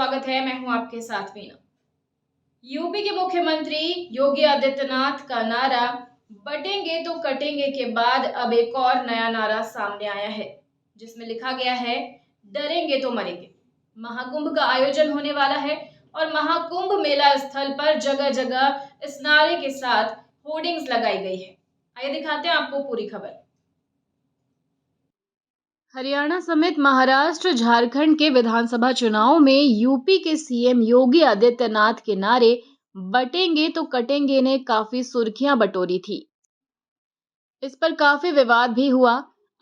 स्वागत है। मैं हूं आपके साथ मीना। यूपी के मुख्यमंत्री योगी आदित्यनाथ का नारा बटेंगे तो कटेंगे के बाद अब एक और नया नारा सामने आया है, जिसमें लिखा गया है डरेंगे तो मरेंगे। महाकुंभ का आयोजन होने वाला है और महाकुंभ मेला स्थल पर जगह जगह इस नारे के साथ होर्डिंग्स लगाई गई है। आइए दिखाते हैं आपको पूरी खबर। हरियाणा समेत महाराष्ट्र, झारखंड के विधानसभा चुनाव में यूपी के सीएम योगी आदित्यनाथ के नारे बटेंगे तो कटेंगे ने काफी सुर्खियां बटोरी थी। इस पर काफी विवाद भी हुआ।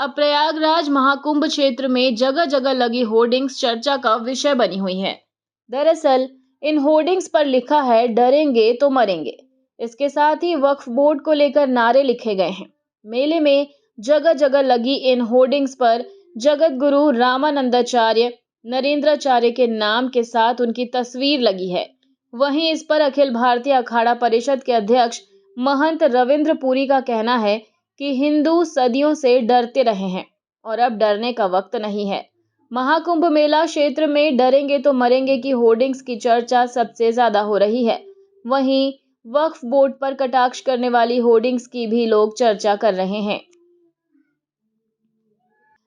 अब प्रयागराज महाकुंभ क्षेत्र में जगह जगह लगी होर्डिंग्स चर्चा का विषय बनी हुई है। दरअसल इन होर्डिंग्स पर लिखा है डरेंगे तो मरेंगे। इसके साथ ही वक्फ बोर्ड को लेकर नारे लिखे गए हैं। मेले में जगह जगह लगी इन होर्डिंग्स पर जगत गुरु रामानंदाचार्य नरेंद्राचार्य के नाम के साथ उनकी तस्वीर लगी है। वहीं इस पर अखिल भारतीय अखाड़ा परिषद के अध्यक्ष महंत रविंद्र पुरी का कहना है कि हिंदू सदियों से डरते रहे हैं और अब डरने का वक्त नहीं है। महाकुंभ मेला क्षेत्र में डरेंगे तो मरेंगे की होर्डिंग्स की चर्चा सबसे ज्यादा हो रही है। वहीं वक्फ बोर्ड पर कटाक्ष करने वाली होर्डिंग्स की भी लोग चर्चा कर रहे हैं,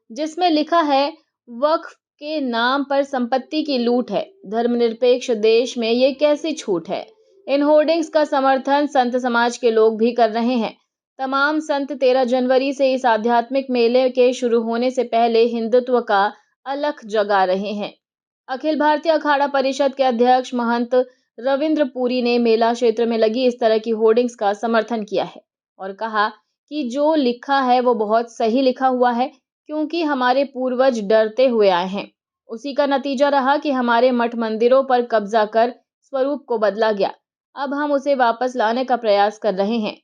जिसमें लिखा है वक्फ के नाम पर संपत्ति की लूट है, धर्मनिरपेक्ष देश में ये कैसी छूट है। इन होर्डिंग्स का समर्थन संत समाज के लोग भी कर रहे हैं। तमाम संत 13 जनवरी से इस आध्यात्मिक मेले के शुरू होने से पहले हिंदुत्व का अलख जगा रहे हैं। अखिल भारतीय अखाड़ा परिषद के अध्यक्ष महंत रविंद्र पुरी ने मेला क्षेत्र में लगी इस तरह की होर्डिंग्स का समर्थन किया है और कहा कि जो लिखा है वो बहुत सही लिखा हुआ है, क्योंकि हमारे पूर्वज डरते हुए आए हैं। उसी का नतीजा रहा कि हमारे मठ मंदिरों पर कब्जा कर स्वरूप को बदला गया। अब हम उसे वापस लाने का प्रयास कर रहे हैं।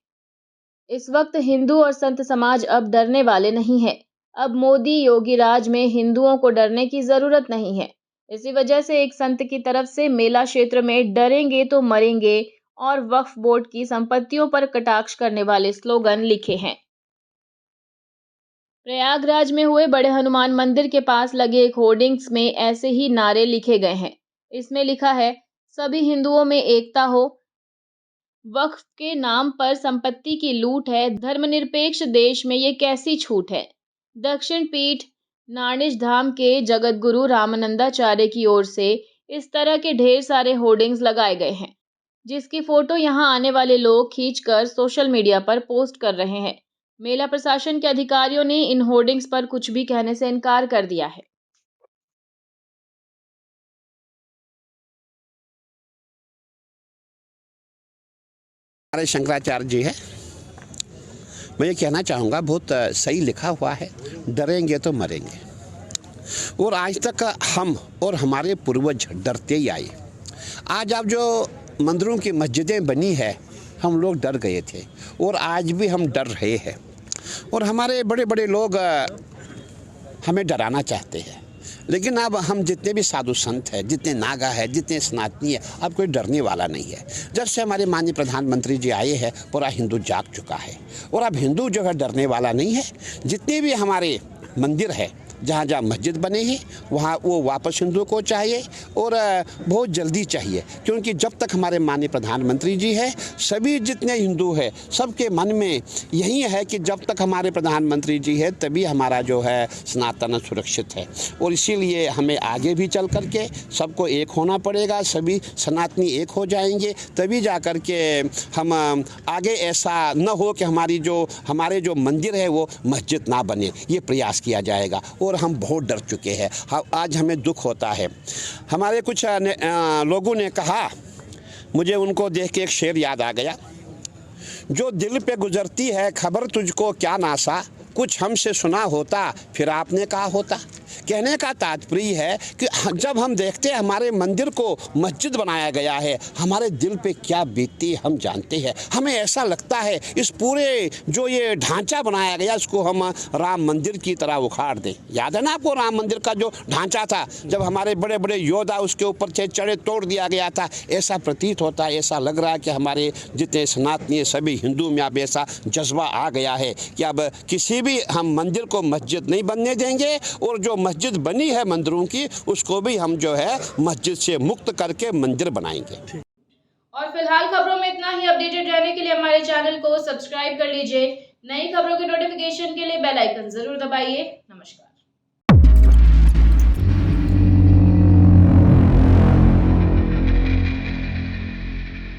इस वक्त हिंदू और संत समाज अब डरने वाले नहीं है। अब मोदी योगी राज में हिंदुओं को डरने की जरूरत नहीं है। इसी वजह से एक संत की तरफ से मेला क्षेत्र में डरेंगे तो मरेंगे और वक्फ बोर्ड की संपत्तियों पर कटाक्ष करने वाले स्लोगन लिखे हैं। प्रयागराज में हुए बड़े हनुमान मंदिर के पास लगे एक होर्डिंग्स में ऐसे ही नारे लिखे गए हैं। इसमें लिखा है सभी हिंदुओं में एकता हो, वक्फ के नाम पर संपत्ति की लूट है, धर्मनिरपेक्ष देश में ये कैसी छूट है। दक्षिण पीठ नानिश धाम के जगत गुरु रामानंदाचार्य की ओर से इस तरह के ढेर सारे होर्डिंग्स लगाए गए हैं, जिसकी फोटो यहां आने वाले लोग खींचकर सोशल मीडिया पर पोस्ट कर रहे हैं। मेला प्रशासन के अधिकारियों ने इन होर्डिंग्स पर कुछ भी कहने से इनकार कर दिया है। हमारे शंकराचार्य जी है। मैं ये कहना चाहूँगा बहुत सही लिखा हुआ है, डरेंगे तो मरेंगे। और आज तक हम और हमारे पूर्वज डरते ही आए। आज अब जो मंदिरों की मस्जिदें बनी है, हम लोग डर गए थे और आज भी हम डर रहे हैं। और हमारे बड़े बड़े लोग हमें डराना चाहते हैं, लेकिन अब हम जितने भी साधु संत हैं, जितने नागा है, जितने सनातनी है, अब कोई डरने वाला नहीं है। जब से हमारे माननीय प्रधानमंत्री जी आए हैं, पूरा हिंदू जाग चुका है और अब हिंदू जो है डरने वाला नहीं है। जितने भी हमारे मंदिर है, जहाँ जहाँ मस्जिद बने हैं, वहाँ वो वापस हिंदुओं को चाहिए और बहुत जल्दी चाहिए, क्योंकि जब तक हमारे माननीय प्रधानमंत्री जी है, सभी जितने हिंदू है, सबके मन में यही है कि जब तक हमारे प्रधानमंत्री जी है तभी हमारा जो है सनातन सुरक्षित है। और इसीलिए हमें आगे भी चल कर के सबको एक होना पड़ेगा। सभी सनातनी एक हो जाएंगे तभी जा कर के हम आगे ऐसा न हो कि हमारे जो मंदिर है वो मस्जिद ना बने। ये प्रयास किया जाएगा और हम बहुत डर चुके हैं। आज हमें दुख होता है। हमारे कुछ लोगों ने कहा, मुझे उनको देख के एक शेर याद आ गया, जो दिल पे गुजरती है खबर तुझको क्या नासा, कुछ हमसे सुना होता फिर आपने कहा होता। कहने का तात्पर्य है कि जब हम देखते हैं हमारे मंदिर को मस्जिद बनाया गया है, हमारे दिल पे क्या बीतती हम जानते हैं। हमें ऐसा लगता है इस पूरे जो ये ढांचा बनाया गया इसको हम राम मंदिर की तरह उखाड़ दें। याद है ना आपको राम मंदिर का जो ढांचा था, जब हमारे बड़े बड़े योद्धा उसके ऊपर से चढ़े तोड़ दिया गया था। ऐसा प्रतीत होता है, ऐसा लग रहा है कि हमारे जितने सनातनी सभी हिंदू में अब ऐसा जज्बा आ गया है कि अब किसी भी हम मंदिर को मस्जिद नहीं बनने देंगे और जो मस्जिद बनी है मंदिरों की, उसको भी हम जो है मस्जिद से मुक्त करके मंदिर बनाएंगे। और फिलहाल खबरों में इतना ही। अपडेटेड रहने के लिए हमारे चैनल को सब्सक्राइब कर लीजिए। नई खबरों के नोटिफिकेशन के लिए बेल आइकन जरूर दबाइए। नमस्कार।